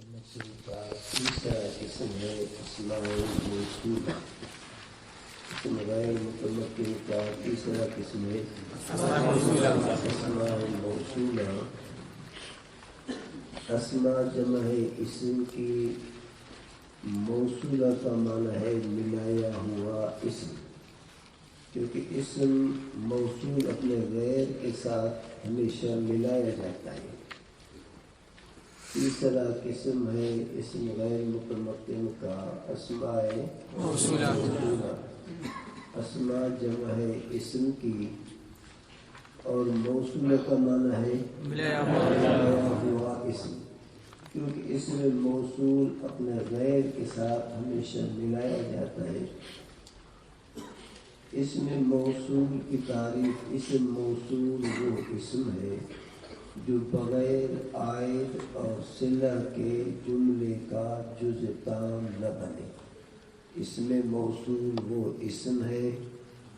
کا تیسرا قسم ہے اسماء موصولہ. اسم غیر متمکن کا تیسرا قسم ہے اسماء موصولہ. اسماء جمع ہے اسم کی، موصولہ کا معنی ہے ملایا ہوا اسم، کیونکہ اسم موصول اپنے غیر کے ساتھ ہمیشہ ملایا جاتا ہے. تیسرا قسم ہے اسم غیر متمکن کا اسماء موصولہ. اسماء جمع ہے اسم کی اور موصولہ کا معنی ہے ملایا ہوا اسم، کیونکہ اسم موصول اپنے غیر کے ساتھ ہمیشہ ملایا جاتا ہے. اسم موصول کی تعریف: اسم موصول وہ اسم ہے جو بغیر عائد اور صلہ کے جملے کا جز تام نہ بنے. اسم موصول وہ اسم ہے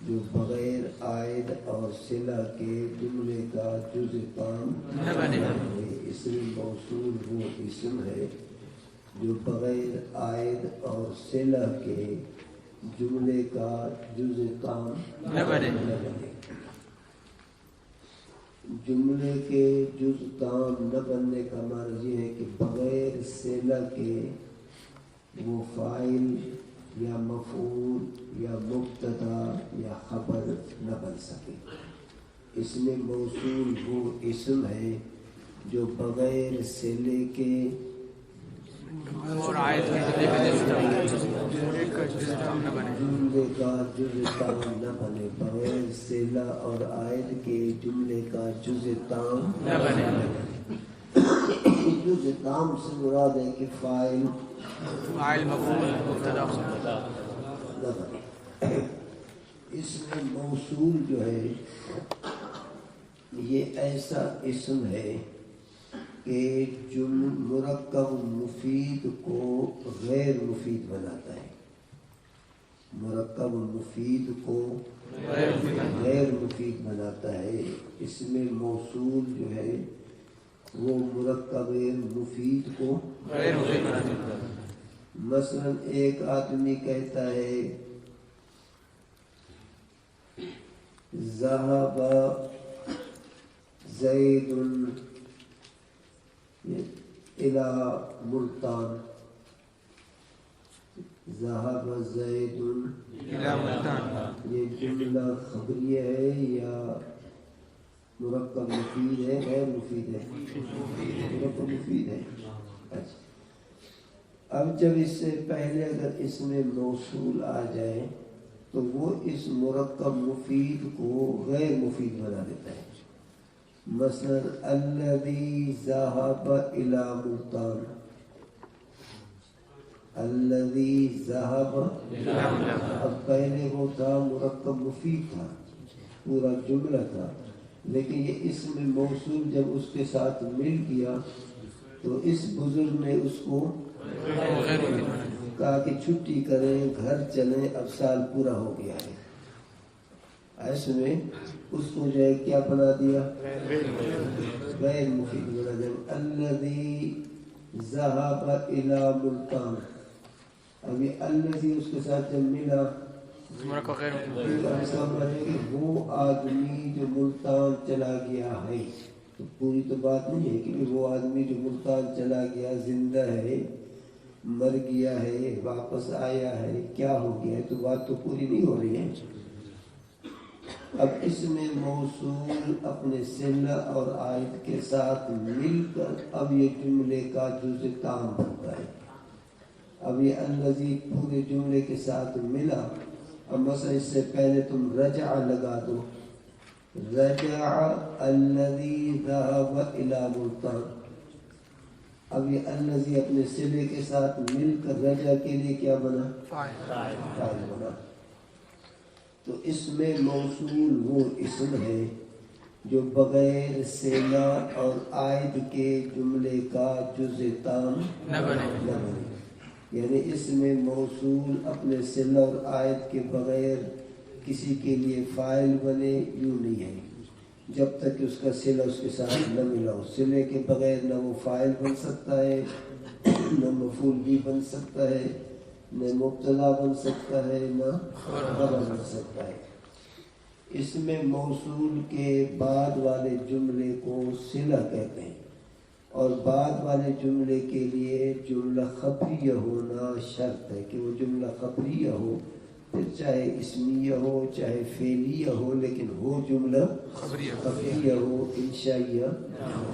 جو بغیر عائد اور صلہ کے جملے کا جز تام نہ بنے. اسم موصول وہ اسم ہے جو بغیر عائد اور صلہ کے جملے کا جز تام نہ بنے. جملے کے جز تام نہ بننے کا معنی یہ ہے کہ بغیر صلہ کے وہ فاعل یا مفعول یا مبتدا یا خبر نہ بن سکے. اسم موصول وہ اسم ہے جو بغیر صلے کے جملے کا جز تام نہ بنے. بغیر صلہ اور عائد کے جملے کا جز تام نہ بنے. جز تام سے مراد ہے کہ فاعل مفعول مبتدا نہ بنے. اسم موصول جو ہے یہ ایسا اسم ہے کہ جو مرکب مفید کو غیر مفید بناتا ہے. مرکب مفید کو غیر مفید بناتا ہے. اسم موصول جو ہے وہ مرکب مفید کو غیر مفید بناتا ہے. مثلا ایک آدمی کہتا ہے ذهب زید الى ملتان. ذهب زید الى ملتان یہ جملہ خبریہ ہے یا مرکب مفید ہے غیر مفید ہے؟ مرکب مفید ہے. اچھا، اب جب اس سے پہلے اگر اسم موصول آ جائے تو وہ اس مرکب مفید کو غیر مفید بنا دیتا ہے. مثلا الذی ذهب الى ملتان. الذی ذهب اب پہلے وہ تھا مرکب مفید تھا، پورا جملہ تھا، لیکن یہ اسم موصول جب اس کے ساتھ مل گیا تو اس بزرگ نے اس کو کہا کہ چھٹی کریں، گھر چلیں، اب سال پورا ہو گیا ہے. ایسے میں اس کو جو ہے کیا بنا دیا؟ غیر مفید بنا دیا. الذی ذهب الى ملتان. ابھی الذی اس کے ساتھ جب ملا اس کا مطلب ہے کہ وہ آدمی جو ملتان چلا گیا ہے. تو پوری تو بات نہیں ہے کہ وہ آدمی جو ملتان چلا گیا زندہ ہے، مر گیا ہے، واپس آیا ہے، کیا ہو گیا ہے، تو بات تو پوری نہیں ہو رہی ہے. اب اس میں موصول اپنے صلہ اور عائد کے ساتھ مل کر اب یہ جملے کا جز تام بنتا ہے. اب یہ الذی پورے جملے کے ساتھ ملا. اب مثلا اس سے پہلے تم رجع لگا دو، رجع الذی ذهب الى ملتان. اب یہ الذی اپنے صلے کے ساتھ مل کر رجع کے لیے کیا بنا؟ فاعل بنا. تو اسم موصول وہ اسم ہے جو بغیر صلہ اور عائد کے جملے کا جز تام نہ بنے. یعنی اسم موصول اپنے صلہ اور عائد کے بغیر کسی کے لیے فاعل بنے یوں نہیں ہے، جب تک کہ اس کا صلہ اس کے ساتھ نہ ملا ہو. صلے کے بغیر نہ وہ فاعل بن سکتا ہے نہ مفعول بھی بن سکتا ہے، نہ مبتدا بن سکتا ہے، نہ خبر بن سکتا ہے۔ اس میں موصول کے بعد والے جملے کو صلہ کہتے ہیں، اور بعد والے جملے کے لیے جملہ خبریہ ہونا شرط ہے کہ وہ جملہ خبریہ ہو، پھر چاہے اسمیہ ہو چاہے فعلیہ ہو، لیکن وہ جملہ خبریہ ہو، انشائیہ نہ ہو۔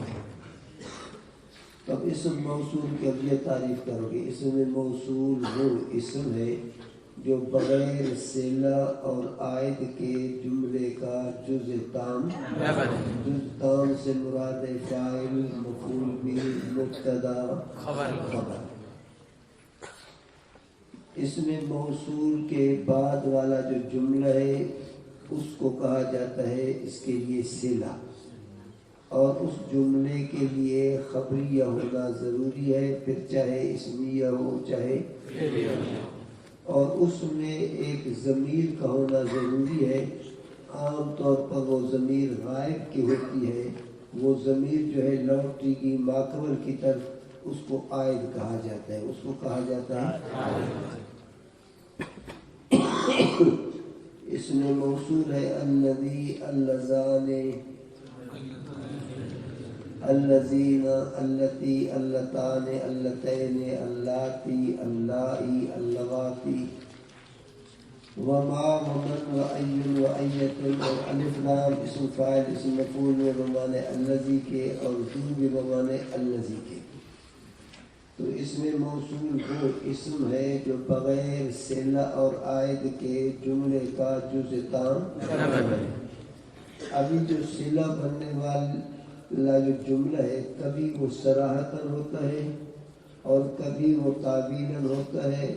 اب اسم موصول کی اب یہ تعریف کرو گے۔ اسم موصول وہ اسم ہے جو بغیر صلہ اور عائد کے جملے کا جز تام سے مراد فاعل، مفعول بھی، مبتدا، خبر۔ اسم موصول کے بعد والا جو جملہ ہے اس کو کہا جاتا ہے اس کے لیے صلہ، اور اس جملے کے لیے خبریہ ہونا ضروری ہے، پھر چاہے اسمیہ ہو چاہے فعلیہ ہو، اور اس میں ایک ضمیر کا ہونا ضروری ہے۔ عام طور پر وہ ضمیر غائب کی ہوتی ہے، وہ ضمیر جو ہے لوٹری کی ماقبل کی طرف، اس کو عائد کہا جاتا ہے، اس کو کہا جاتا ہے اس میں موصول ہے الذی، اللذان، الذین، اللتی، اللتان، اللتین، اللاتی، اللائی، اللواتی، وما، ومن، وأی، وأیۃ، اور الف لام اسم فاعل اسم مفعول میں بمعنی الذی کے، اور ذو بھی بمعنی الذی کے۔ تو اس میں موصول وہ اسم ہے جو بغیر صلہ اور عائد کے جملے کا جز تام ہے۔ ابھی جو صلہ بننے والا جو جملہ ہے کبھی وہ صراحتاً ہوتا ہے، اور کبھی وہ تعبیراً ہوتا ہے،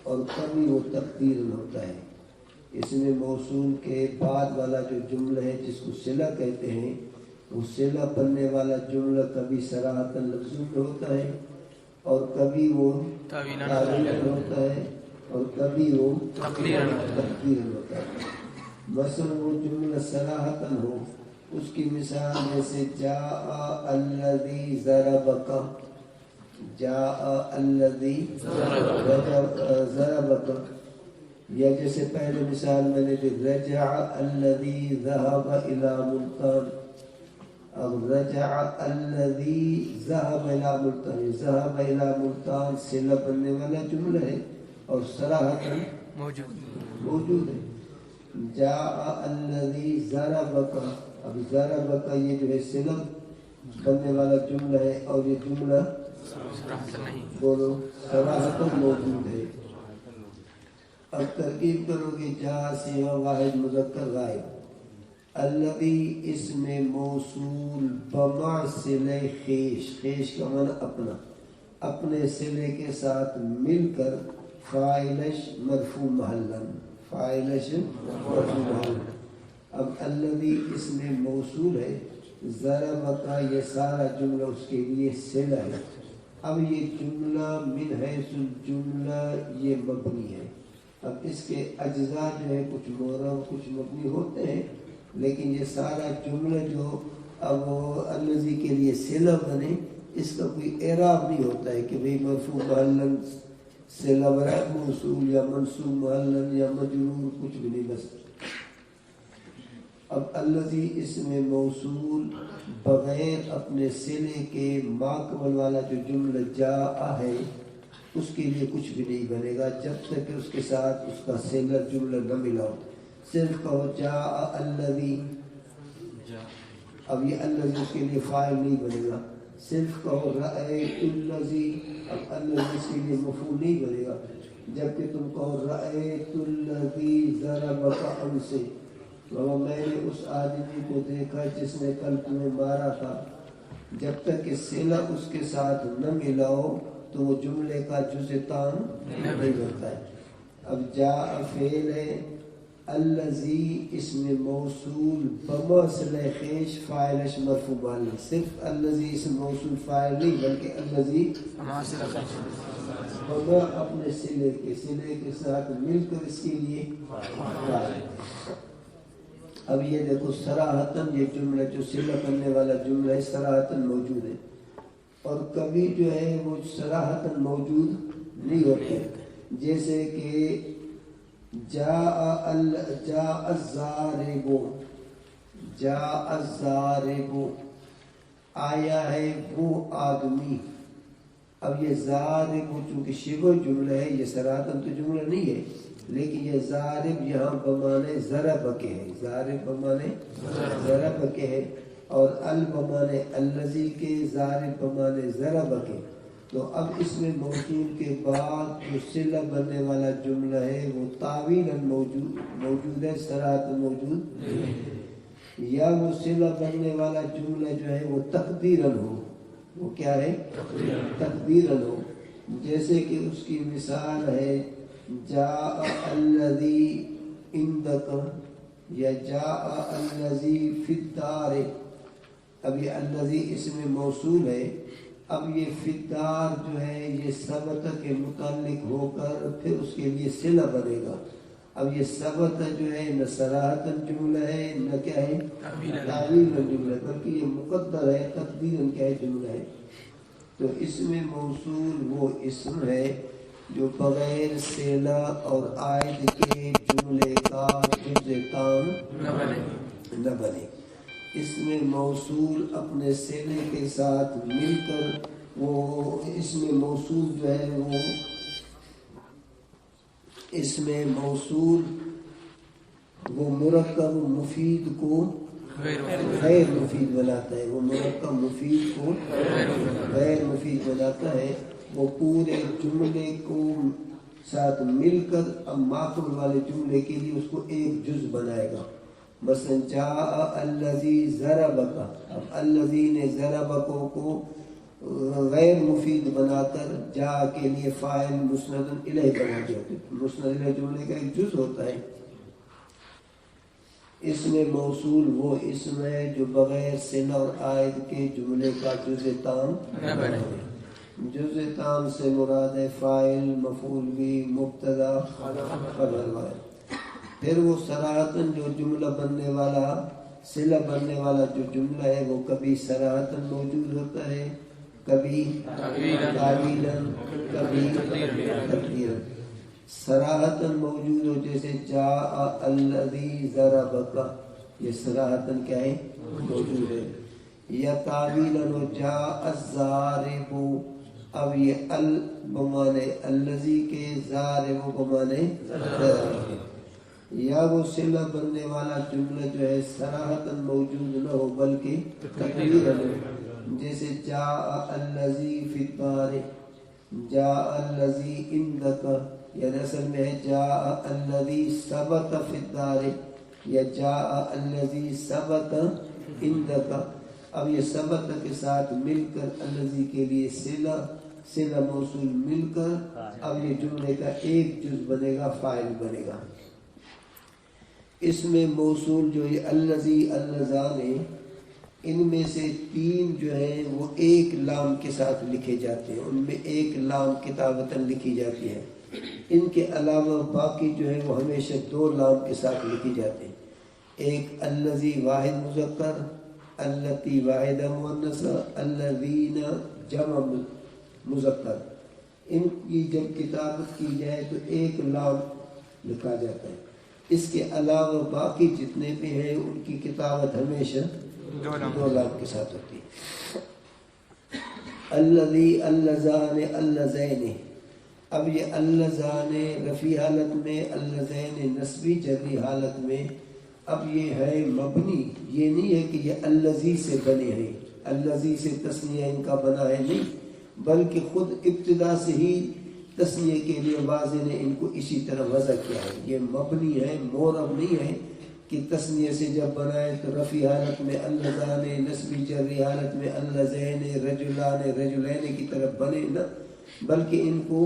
اور کبھی وہ تقدیراً ہوتا ہے۔ اس میں موصول کے بعد والا جو جملہ ہے جس کو صلہ کہتے ہیں، وہ صلہ بننے والا جملہ کبھی صراحتاً لفظوں میں ہوتا ہے، اور کبھی وہ تعبیراً ہوتا ہے، اور کبھی وہ تقدیراً ہوتا ہے۔ مثلا وہ جملہ صراحتاً ہو، اس کی مثال جیسے جاء الذی ضربک، جاء الذی ضربک، یا جیسے پہلے مثال میں نے دی رجع الذی ذهب الى ملتان، اب رجع الذی ذهب الى ملتان، ذهب الى ملتان صلہ بننے والا جملہ ہے اور صراحتاً موجود ہے۔ جاء الذی ضربک، اب ضربک یہ جو ہے صلہ بننے والا جملہ ہے، اور یہ جملہ بولو صراحتاً موجود ہے۔ اب ترکیب کرو گے، جا سیغہ واحد مذکر غائب، الذی اسم موصول بمع صلہ خیش، خیش کا معنی اپنا، اپنے صلے کے ساتھ مل کر فاعلش مرفوع محلاً، فاعلش مرفوع محلاً۔ اب الذی اسم موصول ہے، ضرب کا یہ سارا جملہ اس کے لیے صلہ ہے۔ اب یہ جملہ من حیث الجملہ یہ مبنی ہے۔ اب اس کے اجزاء جو ہے کچھ معرب کچھ مبنی ہوتے ہیں، لیکن یہ سارا جملہ جو اب الذی کے لیے صلہ بنے، اس کا کوئی اعراب نہیں ہوتا ہے کہ بھئی مرفوع محلاً صلہ برائے موصول یا منصوب محلاً یا مجرور، کچھ بھی نہیں بس۔ اب الذی اسم موصول بغیر اپنے صلے کے ماقبل والا جو جملہ جاء ہے اس کے لیے کچھ بھی نہیں بنے گا جب تک کہ اس کے ساتھ اس کا صلہ جملہ نہ ملا ہو۔ صرف کہو جاء الذی، اب یہ الذی اس کے لیے فاعل نہیں بنے گا۔ صرف کہو رأیت الذی، اب الذی اس کے لیے مفعول نہیں بنے گا، جبکہ تم کہو رأیت الذی ضربک امسی، میں نے اس آدمی کو دیکھا جس نے کل تمہیں مارا تھا۔ جب تک کہ صلہ اس کے ساتھ نہ ملا ہو تو وہ جملے کا جز تام نہیں ہوتا ہے۔ اب جاء فعل ہے، الذی اسم موصول بما صلہ خیش فاعلش مرفوع محلاً، صرف الذی اسم موصول فاعل نہیں بلکہ الذی بما اپنے صلے کے ساتھ مل کر اس کے لیے فاعل۔ اب یہ دیکھو صراحتاً یہ جملہ جو صلہ کرنے والا جملہ ہے صراحتاً موجود ہے۔ اور کبھی جو ہے وہ صراحتاً موجود نہیں ہوتے، جیسے کہ جاء الزارب، جاء الزارب آیا ہے وہ آدمی. اب یہ زارب چونکہ شبہ جملہ ہے، یہ صراحتاً تو جملہ نہیں ہے، لیکن یہ زارب یہاں بمانے ضرب کے ہے، زارب بمانے ضرب کے ہے، اور بمانے الذی کے، زارب بمانے ضرب کے. تو اب اس میں موصول کے بعد جو صلہ بننے والا جملہ ہے وہ تعویلاً موجود ہے، صراحتاً موجود نہیں ہے. یا وہ صلہ بننے والا جملہ جو ہے وہ تقدیراً ہو، وہ کیا ہے؟ تقدیراً ہو. جیسے کہ اس کی مثال ہے جاء الذی عندک یا جاء الذی فی الدار. اب یہ الذی اس میں موصول ہے، اب یہ فی الدار جو ہے یہ ثبت کے متعلق ہو کر پھر اس کے لیے صلہ بنے گا. اب یہ ثبت جو ہے نہ صراحتاً جملہ ہے نہ کیا ہے تعویلاً جملہ ہے، بلکہ یہ مقدر ہے، تقدیراً کیا ہے جملہ ہے. تو اس میں موصول وہ اسم ہے جو بغیر صلہ اور عائد کے جملے کا جزء تام نہ بنے. اس میں موصول اپنے صلے کے ساتھ مل کر وہ اس میں موصول جو ہے وہ اس میں موصول وہ مرکب مفید کو غیر مفید بناتا ہے، وہ مرکب مفید کو غیر مفید بناتا ہے. وہ پورے جملے کو ساتھ مل کر اب معقول والے جملے کے لیے اس کو ایک جز بنائے گا. مثلا جاء الذی ضربک، اب الذی نے ضربک کو غیر مفید بنا کر جا کے لیے فاعل مسند الیہ بنا دیا. مسند الیہ جملے کا ایک جز ہوتا ہے. اس میں موصول وہ اسم ہے جو بغیر صلہ اور عائد کے جملے کا جزء تام نہ بنے. جزء تام سے مراد ہے فاعل، مفعول بھی، مبتدا، خبر. پھر وہ صراحتاً جو جملہ بننے والا، صلہ بننے والا جو جملہ ہے وہ کبھی صراحتاً موجود ہوتا ہے، کبھی تعویلاً، کبھی تقدیراً. صراحتاً موجود ہو جیسے جاء الذی ضربک، یہ صراحتاً کیا ہے موجود ہے. یا تعویلاً ہو جاء الضارب، اب یہ بمانے الذی کے، ضارب بمانے ضرب. یا وہ صلہ بننے والا جملہ جو ہے صراحتاً موجود نہ ہو بلکہ تقدیراً ہو، جیسے جاء الذی فی الدار، جاء الذی عندک، یعنی اصل میں ہے جاء الذی ثبت فی الدار یا جاء الذی ثبت عندک. اب یہ ثبت کے ساتھ مل کر الذی کے لیے صلہ موصول مل کر اب یہ جملے کا ایک جز بنے گا، فاعل بنے گا. اس میں موصول جو یہ الذی، اللذان، ان میں سے تین جو ہیں وہ ایک لام کے ساتھ لکھے جاتے ہیں، ان میں ایک لام کتابتاً لکھی جاتی ہے. ان کے علاوہ باقی جو ہے وہ ہمیشہ دو لام کے ساتھ لکھی جاتے ہیں. ایک الذی واحد مذکر، اللتی واحدہ مؤنثہ، الذین جمع مذکر. ان کی جب کتابت کی جائے تو ایک لام لکھا جاتا ہے. اس کے علاوہ باقی جتنے بھی ہیں ان کی کتابت ہمیشہ دو لام کے ساتھ ہوتی ہے. الذی، اللذان، اللذین. اب یہ اللذان رفیع حالت میں، اللذین نصبی جری حالت میں. اب یہ ہے مبنی، یہ نہیں ہے کہ یہ الذی سے بنے ہیں، الذی سے تثنیہ ان کا بنا ہے، نہیں، بلکہ خود ابتدا سے ہی تثنیہ کے لیے واضح نے ان کو اسی طرح وضع کیا ہے. یہ مبنی ہے، مورب نہیں ہے کہ تثنیہ سے جب بنائے تو رفیع حالت میں اللذان، نصبی جری حالت میں اللذین، رجلان، رجلین کی طرف بنے نہ، بلکہ ان کو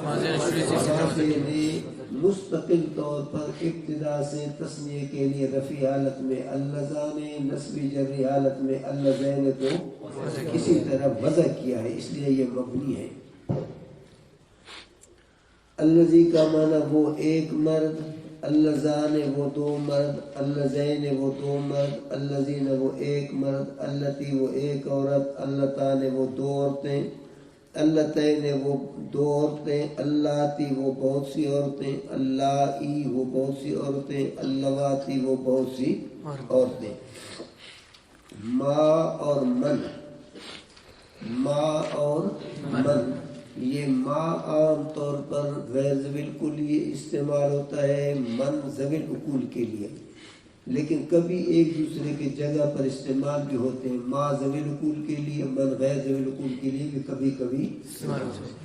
واضح نے مستقل طور پر ابتدا سے تثنیہ کے لیے رفیع حالت میں اللذان، نصبی جری حالت میں اللذین کو کسی طرح وضع کیا ہے، اس لیے یہ مبنی ہے. الذی کا معنی وہ ایک مرد، اللذان وہ دو مرد، اللذین وہ دو مرد، اللذین وہ ایک مرد، اللتی وہ ایک عورت، اللتان وہ دو عورتیں، اللتین وہ دو عورتیں، اللاتی وہ بہت سی عورتیں، اللائی وہ بہت سی عورتیں، اللواتی وہ بہت سی عورتیں۔ ما اور من، ما اور من، یہ ما عام طور پر غیر ذوی الکلیہ استعمال ہوتا ہے، من ذوی العقول کے لیے، لیکن کبھی ایک دوسرے کی جگہ پر استعمال بھی ہوتے ہیں۔ ما ذوی العقول کے لیے، من غیر ذوی العقول کے لیے بھی کبھی کبھی استعمال ہوتے ہیں۔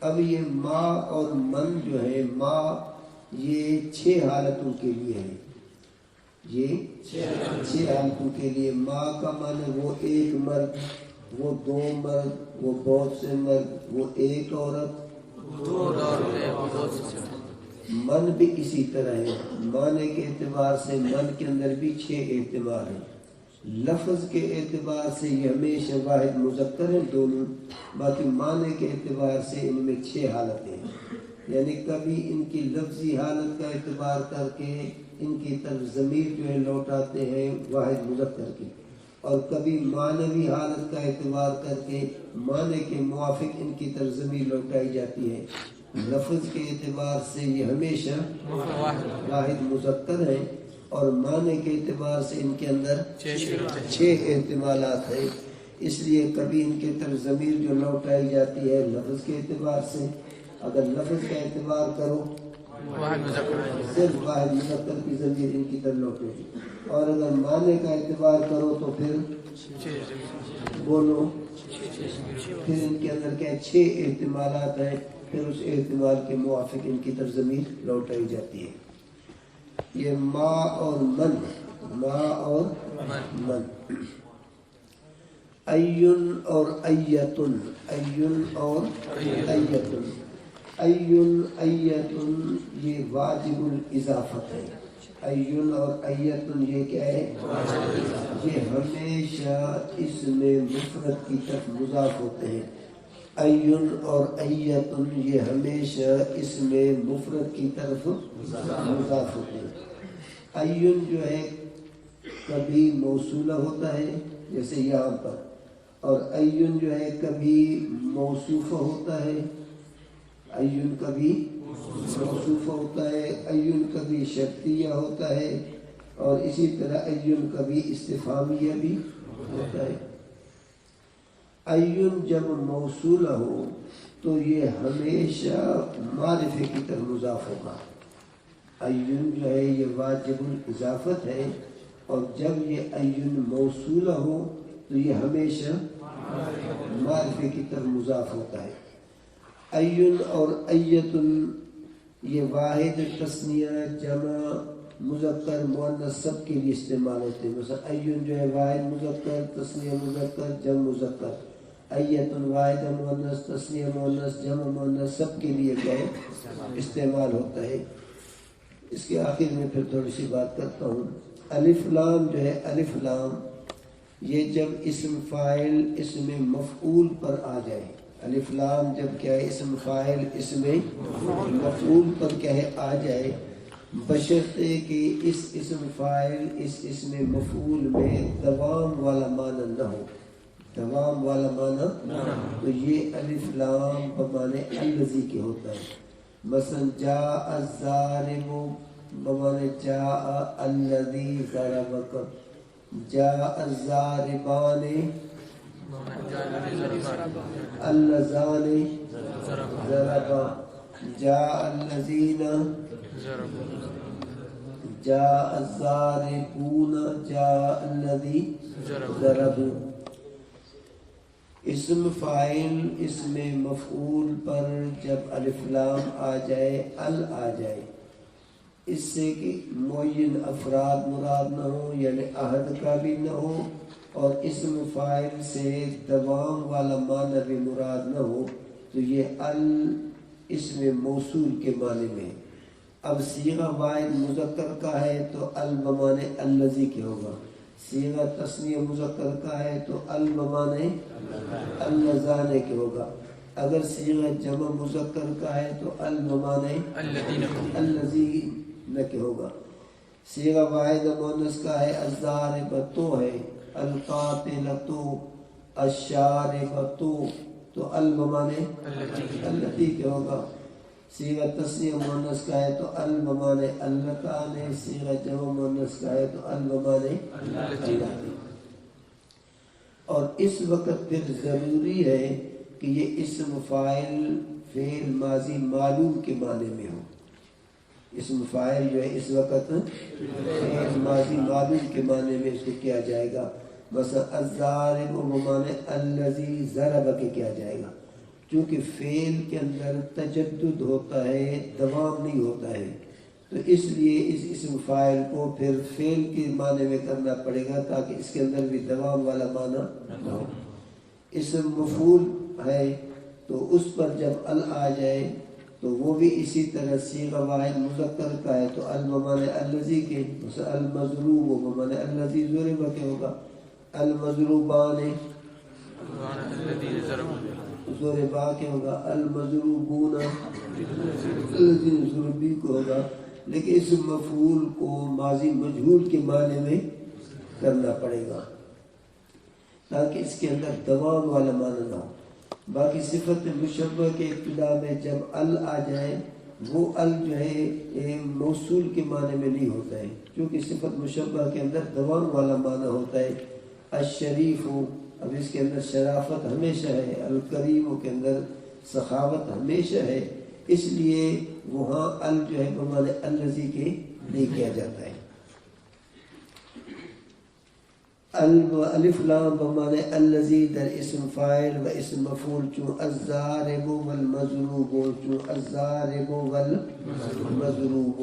اب یہ ما اور من جو ہے، ما یہ 6 حالتوں کے لیے ہے، یہ 6 حالتوں کے لیے۔ ما کا معنی وہ ایک مرد، وہ دو مرد، وہ بہت سے مرد، وہ ایک عورت، من بھی اسی طرح ہے۔ معنی کے اعتبار سے من کے اندر بھی 6 اعتبار ہیں۔ لفظ کے اعتبار سے یہ ہمیشہ واحد مذکر ہیں دونوں، باقی معنی کے اعتبار سے ان میں 6 حالتیں ہیں، یعنی کبھی ان کی لفظی حالت کا اعتبار کر کے ان کی طرف ضمیر جو ہے لوٹاتے ہیں واحد مذکر کی، اور کبھی معنوی حالت کا اعتبار کر کے معنی کے موافق ان کی طرف ضمیر لوٹائی جاتی ہے۔ لفظ کے اعتبار سے یہ ہمیشہ واحد مذکر ہیں، اور معنی کے اعتبار سے ان کے اندر 6 احتمالات ہیں۔ اس لیے کبھی ان کی طرف ضمیر جو لوٹائی جاتی ہے لفظ کے اعتبار سے، اگر لفظ کا اعتبار کرو صرف واحد مذکر کی ضمیر ان کی طرف لوٹے گی، اور اگر معنی کا اعتبار کرو تو پھر بولو، پھر ان کے اندر کیا 6 احتمالات ہیں، پھر اس احتمال کے موافق ان کی طرف ضمیر لوٹائی جاتی ہے۔ یہ ما اور من، ما اور من، این اور ایتن، این اور ایتن، این ایتن یہ واجب الاضافت ہے۔ این اور ایتن یہ کیا ہے؟ یہ ہمیشہ اس میں مفرد کی طرف مضاف ہوتے ہیں۔ این اور ایتن یہ ہمیشہ اس میں مفرد کی طرف مضاف ہوتے ہیں۔ این جو ہے کبھی موصولہ ہوتا ہے جیسے یہاں پر، اور این جو ہے کبھی موصوفہ ہوتا ہے، این کبھی موصوفہ ہوتا ہے، این کبھی شرطیہ ہوتا ہے، اور اسی طرح این کبھی استفہامیہ بھی ہوتا ہے۔ این جب موصولہ ہو تو یہ ہمیشہ معرفے کی طرف مضاف ہوگا۔ این جو ہے یہ واجب الاضافت ہے، اور جب یہ این موصولہ ہو تو یہ ہمیشہ معرفے کی طرف مضاف ہوتا ہے۔ این اور ایتن یہ واحد، تثنیہ، جمع، مذکر، مؤنث سب کے لیے استعمال ہوتے ہیں۔ مثلا این جو ہے واحد مذکر، تثنیہ مذکر، جمع مذکر، ایتن واحد مؤنث، تثنیہ مؤنث، جمع مؤنث سب کے لیے کیا ہے استعمال ہوتا ہے۔ اس کے آخر میں پھر تھوڑی سی بات کرتا ہوں۔ الف لام جو ہے، الف لام یہ جب اسم فاعل اسم مفعول پر آ جائے، الف لام جب کیا ہے اسم فاعل اسم مفعول پر کیا ہے آ جائے، بشرطے کہ اس اسم فاعل اس اسم مفعول میں دوام والا معنی نہ ہو، دوام والا معنی، تو یہ الف لام بمعنی الذی کے ہوتا ہے۔ مثلا جاء الضارب بمعنی جاء الذی ضربک، جاء الضاربان اللذان ضربا، جاء الذین جاء الضاربون جاء الذی ضربوا۔ اسم فاعل اسم مفعول پر جب الف لام آ جائے، ال آ جائے، اس سے کہ معین افراد مراد نہ ہو، یعنی عہد کا بھی نہ ہو، اور اسم فاعل سے دوام والا معنی بھی مراد نہ ہو، تو یہ ال اسم موصول کے معنی میں۔ اب صیغہ واحد مذکر کا ہے تو ال بمعنی الذی کے ہوگا، صیغہ تثنیہ مذکر کا ہے تو ال بمعنی اللذان کے ہوگا، اگر صیغہ جمع مذکر کا ہے تو ال بمعنی الذی نہ کہ ہوگا. صیغہ واحد مؤنث کا ہے الضاربۃ ہے، القاتلۃ، الشاربۃ، تو البمانے التی کے ہوگا. صیغہ تثنیہ مؤنث کا ہے تو البمانے اللتان، صیغہ جمع مؤنث کا ہے تو البمانے اللتی. اور اس وقت پھر ضروری ہے کہ یہ اسم فاعل فعل ماضی معلوم کے معنی میں ہو. اسم فاعل جو ہے اس وقت فعل ماضی معلوم کے معنی میں اس کو کیا جائے گا. مثلا الضارب بمعنی الذی ضرب کے کیا جائے گا، چونکہ فعل کے اندر تجدد ہوتا ہے، دوام نہیں ہوتا ہے، تو اس لیے اس اسم فاعل کو پھر فعل کے معنی میں کرنا پڑے گا تاکہ اس کے اندر بھی دوام والا معنی نہ ہو. اسم مفعول ہے تو اس پر جب ال آ جائے تو وہ بھی اسی طرح صیغہ واحد مذکر کا ہے تو البمانے الذی کے، مثلا المضروب بمانے الذی ضرب کے ہوگا. المضروبان ضربا کے ہوگا. المضروبون الذین ضربی کو ہوگا. لیکن اس مفعول کو ماضی مجہول کے معنی میں کرنا پڑے گا تاکہ اس کے اندر دوام والا معنی نہ ہو. باقی صفت مشبہ کے ابتدا میں جب ال آ جائے وہ ال جو ہے موصول کے معنی میں نہیں ہوتا ہے، کیونکہ صفت مشبہ کے اندر دوام والا معنی ہوتا ہے. الشریف، اب اس کے اندر شرافت ہمیشہ ہے. الکریم کے اندر سخاوت ہمیشہ ہے، اس لیے وہاں ال جو ہے بمعنی الذی کے نہیں کیا جاتا ہے. الف لام بمعنی الذی در اسم فاعل و اسم مفعول، چون الضارب والمضروب، چون الضارب والمضروب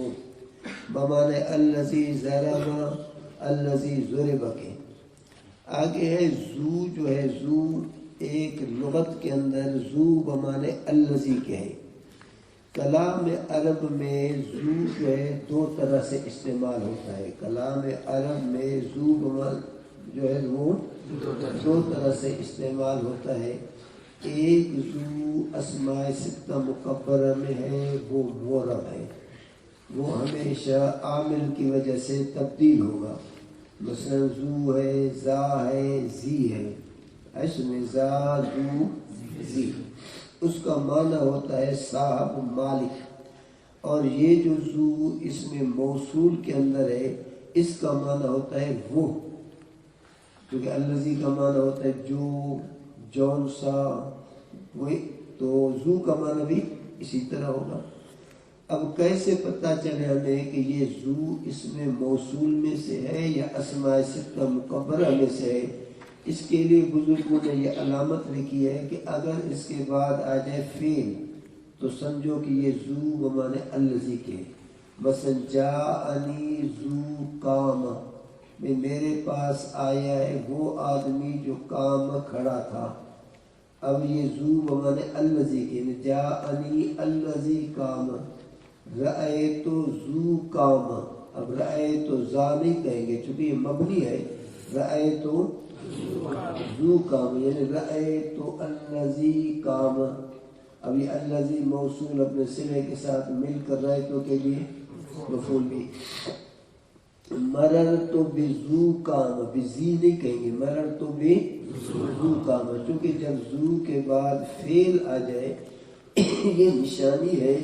بمعنی الذی ضرب الذی ضرب کے. آگے ہے زو، جو ہے زو ایک لغت کے اندر زو بمعنی الذی کے ہے. کلام عرب میں زو جو ہے دو طرح سے استعمال ہوتا ہے. کلام عرب میں زو بمعنی جو ہے وہ دو طرح سے استعمال ہوتا ہے. ایک زو اسماء ستہ مکبرہ میں ہے، وہ مورب ہے، وہ ہمیشہ عامل کی وجہ سے تبدیل ہوگا. مثلا زو ہے، زا ہے، زی ہے، اس میں زا زو زی، اس کا معنی ہوتا ہے صاحب مالک. اور یہ جو زو اس میں موصول کے اندر ہے اس کا معنی ہوتا ہے وہ، کیونکہ الذی کا معنی ہوتا ہے جو، جون سا، وہی تو زو کا معنی بھی اسی طرح ہوگا. اب کیسے پتہ چلے ہمیں کہ یہ زو اس میں موصول میں سے ہے یا اسماء ستہ مکبرہ میں سے ہے؟ اس کے لیے بزرگوں نے یہ علامت لکھی ہے کہ اگر اس کے بعد آ جائے فعل تو سمجھو کہ یہ زو بمعنی الذی کے. مثلا جاءنی ذو قام، میرے پاس آیا ہے وہ آدمی جو قام کھڑا تھا. اب یہ زو بمعنی الذی کے، جاءنی الذی قام. رأیت ذو قام، اب رأیت زا نہیں کہیں گے چونکہ یہ مبنی ہے. رأیت ذو قام یعنی رأیت الذی قام. اب یہ الذی موصول اپنے صلے کے ساتھ مل کر رأیتو کے لیے مفعول بھی. مررت بذو قام، بزی نہیں کہیں گے، مررت بذو قام، چونکہ جب زو کے بعد فعل آ جائے یہ نشانی ہے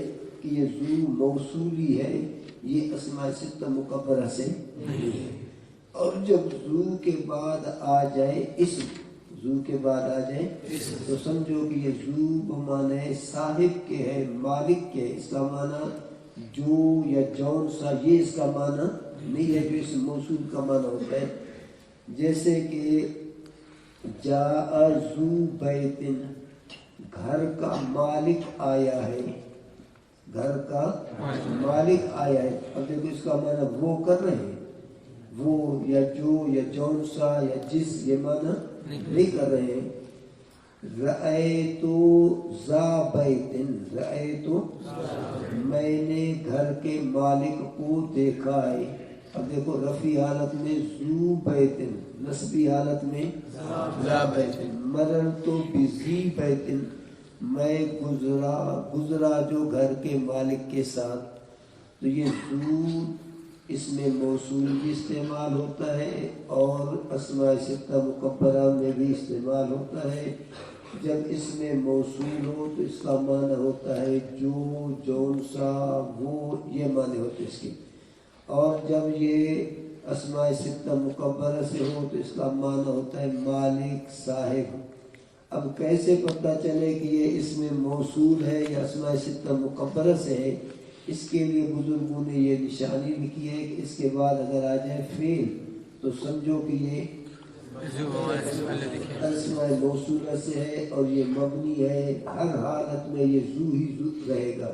کہ یہ زو موصولی ہے، یہ اسماء ستہ مکبرہ سے نہیں ہے. اور جب زو کے بعد آ جائے اسم، زو کے بعد آ جائے تو سمجھو کہ یہ زو بمعنی صاحب کے ہے، مالک کے. اس کا معنی جو یا جون سا یہ اس کا معنی نہیں ہے جو اس موصول کا معنی ہوتا ہے. جیسے کہ جاء ذو بیت، گھر کا مالک آیا ہے، گھر کا مالک آیا ہے. اب دیکھو اس کا معنی وہ کر رہے ہیں، وہ یا جو یا جون سا یا جس، یہ معنی نہیں کر رہے ہیں. رأیت ذا بیت، رأیت میں نے گھر کے مالک کو دیکھا ہے. اب دیکھو رفعی حالت میں ذو بیت، نصبی حالت میں ذا بیت. مررت بذی بیت، میں گزرا جو گھر کے مالک کے ساتھ. تو یہ ذو اس میں موصول بھی استعمال ہوتا ہے اور اسماء ستہ مکبرہ میں بھی استعمال ہوتا ہے۔ جب اس میں موصول ہو تو اس کا معنی ہوتا ہے جو، جون سا، وہ، یہ معنی ہوتے ہیں اس کے، اور جب یہ اسماء ستہ مکبرہ سے ہو تو اس کا معنی ہوتا ہے مالک، صاحب۔ اب کیسے پتہ چلے کہ یہ اس میں موصول ہے یا اسماء ستہ مکبرہ سے ہے؟ اس کے لیے بزرگوں نے یہ نشانی لکھی ہے کہ اس کے بعد اگر آ جائے فعل تو سمجھو کہ یہ اسماء موصولہ سے ہے اور یہ مبنی ہے، ہر حالت میں یہ ذو ہی ذو رہے گا،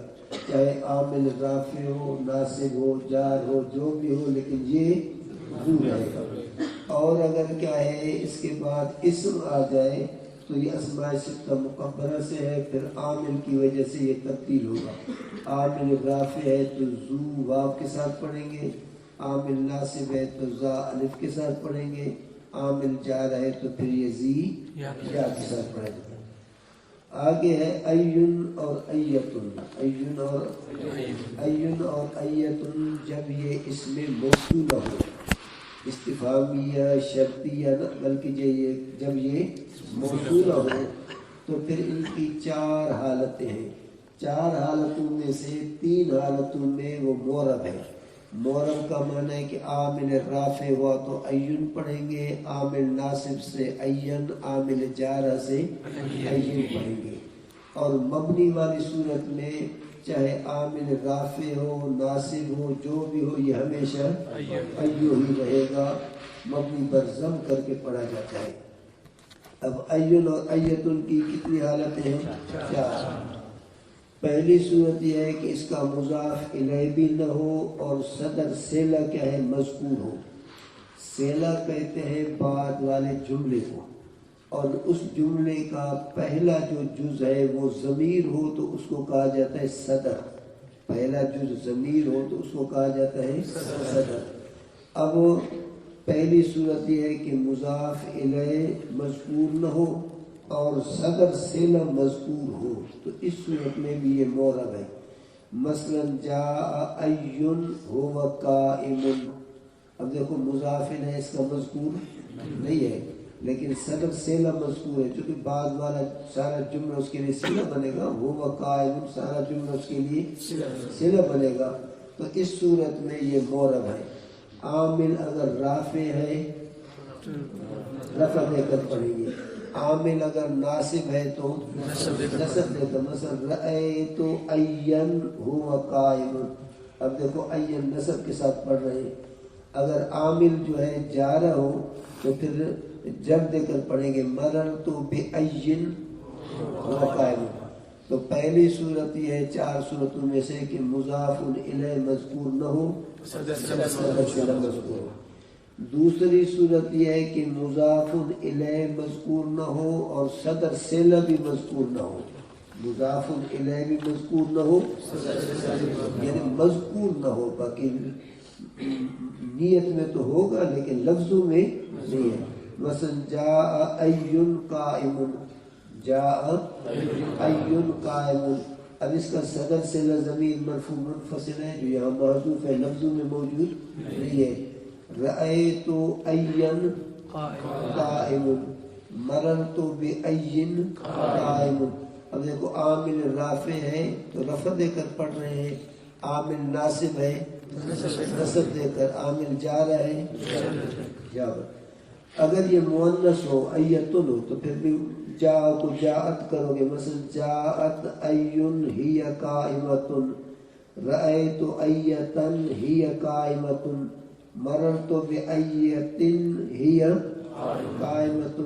چاہے عامل رافع ہو، ناصب ہو، جار ہو، جو بھی ہو، لیکن یہ ذو رہے گا۔ اور اگر کیا ہے اس کے بعد اسم آ جائے تو یہ اسماء ستہ مکبرہ سے ہے، پھر عامل کی وجہ سے یہ تبدیل ہوگا۔ عامل رافع ہے تو ذو واو کے ساتھ پڑھیں گے، عامل ناصب ہے تو زا الف کے ساتھ پڑھیں گے، عامل جار ہے تو پھر یہ زی یا کے ساتھ پڑھیں گے۔ آگے ہے این اور ایتن۔ این اور ایتن جب یہ اس میں موصولہ ہو، استفہامیہ، شرطیہ، بلکہ جب یہ موصولہ ہو تو پھر ان کی 4 حالتیں ہیں۔ 4 حالتوں میں سے 3 حالتوں میں وہ معرب ہے۔ معرب کا معنی ہے کہ عامل رافع ہوا تو این پڑھیں گے، عامل ناصب سے این، عامل جارہ سے این پڑھیں گے، اور مبنی والی صورت میں چاہے عامل رافع ہو، ناصب ہو، جو بھی ہو، یہ ہمیشہ ایو ہی رہے گا، مبنی پر ضم کر کے پڑھا جاتا ہے۔ اب این اور ایتن کی کتنی حالتیں ہیں؟ 4۔ پہلی صورت یہ ہے کہ اس کا مضاف الیہ بھی نہ ہو اور صدر صلہ کیا ہے؟ مذکور ہو۔ صلہ کہتے ہیں بعد والے جملے کو، اور اس جملے کا پہلا جو جز ہے وہ ضمیر ہو تو اس کو کہا جاتا ہے صدر۔ پہلا جز ضمیر ہو تو اس کو کہا جاتا ہے صدر۔ اب پہلی صورت یہ ہے کہ مضاف الیہ مذکور نہ ہو اور صدر صلہ مذکور ہو، تو اس صورت میں بھی یہ معرب ہے۔ مثلا جاء ایٌ هو قائم۔ اب دیکھو مضاف ہے، اس کا مذکور نہیں ہے، لیکن صدر صلہ مذکور ہے، چونکہ بعد والا سارا جملہ اس کے لیے صلہ بنے گا، هو قائم سارا جملہ اس کے لیے صلہ بنے گا، تو اس صورت میں یہ معرب ہے۔ عامل اگر رافع ہے رفع دے کر پڑھیں گے، عامل اگر ناصب ہے تو نصب دے کر، مثلا رأیت این هو قائم۔ اب دیکھو این نصب کے ساتھ پڑھ رہے ہیں، اگر عامل جو ہے جارہ ہو تو پھر جب دے کر پڑھیں گے، مررت بأین هو قائم۔ تو پہلی صورت یہ ہے 4 صورتوں میں سے کہ مضاف الیہ مذکور نہ ہو، صدر صلہ مذکور ہو۔ دوسری صورت یہ ہے کہ مضاف الیہ مذکور نہ ہو اور صدر صلہ بھی مذکور نہ ہو۔ مضاف الیہ بھی مذکور نہ ہو، یعنی مذکور نہ ہو، باقی نیت میں تو ہوگا لیکن لفظوں میں نہیں ہے۔ مثلا جاء ایٌ قائم، جاء ایٌ قائم۔ اب اس کا صدر صلہ ضمیر مرفوع منفصل ہے جو یہاں محذوف ہے، لفظوں میں موجود نہیں ہے۔ رأیت این قائم، مررت بأین قائم۔ اب دیکھو عامل رافع ہے تو رفع دے کر پڑھ رہے ہیں، عامل ناصب ہے نصب دے کر، عامل جارہ ہے جار۔ اگر یہ مؤنث ہو ایتن ہو تو پھر بھی جا کو جاءت کرو گے، مثلا جاءت ایٌ ہی قائمۃ، رأیت ایتن ہی قائمۃ، مررت بأیۃ ہی قائمۃ۔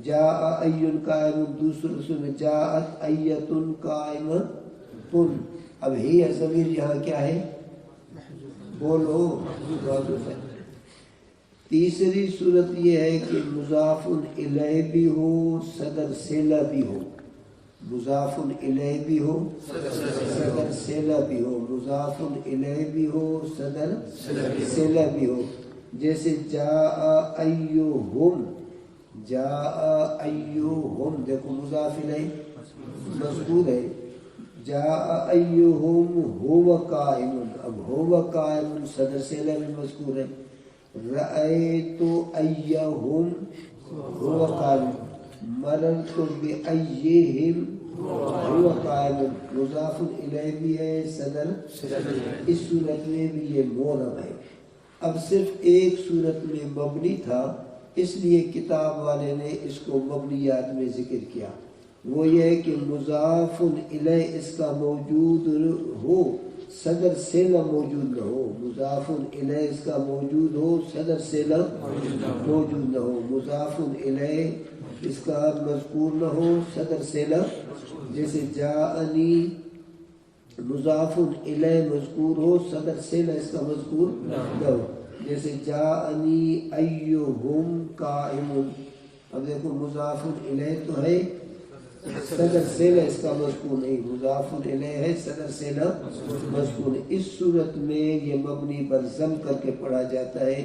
جاء ایٌ قائم، دوسرے میں جاءت ایۃ قائمۃ۔ اب ہی ضمیر یہاں کیا ہے؟ بولو۔ تیسری صورت یہ ہے کہ مضاف الیہ بھی ہو، صدر صلہ بھی ہو، مضاف الیہ بھی ہو، صدر صلہ بھی ہو، مضاف الیہ بھی ہو، صدر صلہ بھی ہو۔ جیسے جاء ایہم، جاء ایہم، دیکھو مضاف الیہ مذکور ہے، جاء ایہم ہوا قائم، اب ہوا قائم صدر سیلہ میں مذکور ہے. رأیت ایہم ہوا قائم، مررت بایہم ہوا قائم، مضاف الیہ بھی ہے صدر، اس صورت میں بھی یہ مورب ہے. اب صرف ایک صورت میں مبنی تھا، اس لیے کتاب والے نے اس کو مبنیات میں ذکر کیا. وہ یہ ہے کہ مضاف الیہ اس کا موجود ہو، صدر سیلہ موجود نہ ہو. مضاف الیہ اس کا موجود ہو، صدر سیلہ موجود نہ ہو. مضاف الیہ اس کا مذکور نہ ہو، صدر سیلہ، جیسے جاءنی مضاف الیہ مذکور ہو، صدر سیلہ اس کا مذکور نہ ہو. جیسے جاءنی ایہم قائم، اب دیکھو مضاف الیہ تو ہے، صدر سیلہ اس کا مذکور نہیں. مضاف الیہ ہے، صدر سیلہ مذکور ہے. اس صورت میں یہ مبنی پر ضم کر کے پڑھا جاتا ہے.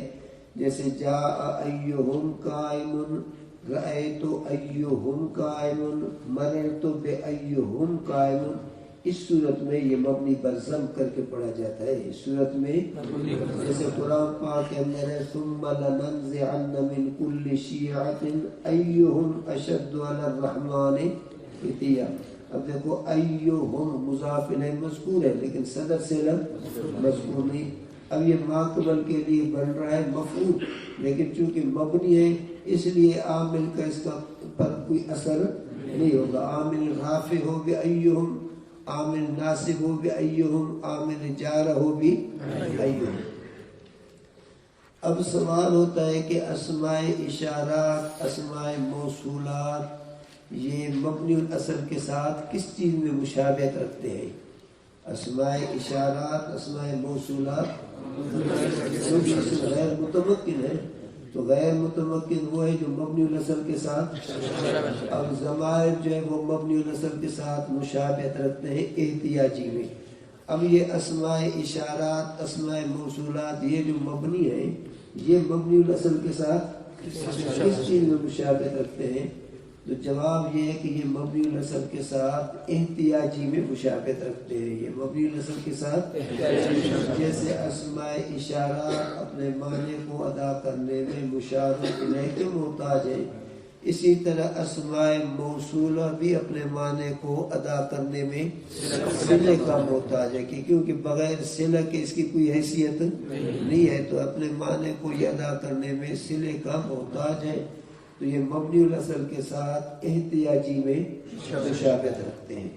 جیسے جاء ایہم قائم، رأیت ایہم قائم، مررت بایہم قائم. اس صورت میں یہ مبنی پر ضم کر کے پڑھا جاتا ہے. اس صورت میں جیسے قرآن پاک کے اندر ہے ثم لننزعن من كل شیعة ایہم اشد علی الرحمن عتیا. اب دیکھو ایہم مضاف الیہ مذکور ہے لیکن صدر سیلہ مذکور نہیں. اب یہ ماقبل کے لیے بن رہا ہے مفعول، لیکن چونکہ مبنی ہے اس لیے عامل کا اس کا پر کوئی اثر نہیں ہوگا. عامل رافع ہو بھی ایہم، عامل ناصب ہو بھی ایہم، عامل جار ہو بھی ایہم. اب سوال ہوتا ہے کہ اسماء اشارات، اسماء موصولات یہ مبنی الاصل کے ساتھ کس چیز میں مشابہت رکھتے ہیں؟ اسماء اشارات، اسماء موصولات غیر متمکن ہے، تو غیر متمکن وہ ہے جو مبنی الاصل کے ساتھ، اب ضمائر جو ہے وہ مبنی الاصل کے ساتھ مشابہت رکھتے ہیں احتیاجی میں. اب یہ اسماء اشارات، اسماء موصولات یہ جو مبنی ہے یہ مبنی الاصل کے ساتھ کس چیز میں مشابہت رکھتے ہیں؟ تو جواب یہ ہے کہ یہ مبنی الاصل کے ساتھ احتیاجی میں مشابہت رکھتے ہیں. یہ مبنی الاصل کے ساتھ جیسے اسماء اشارات اپنے معنی کو ادا کرنے میں مشار الیہ کے محتاج ہیں، اسی طرح اسماء موصولہ بھی اپنے معنی کو ادا کرنے میں صلہ کا محتاج ہے، کیونکہ بغیر صلہ کے اس کی کوئی حیثیت نہیں ہے، تو اپنے معنی کو یہ ادا کرنے میں صلہ کا محتاج ہے. تو یہ مبنی الاصل کے ساتھ احتیاجی میں مشابہت رکھتے ہیں.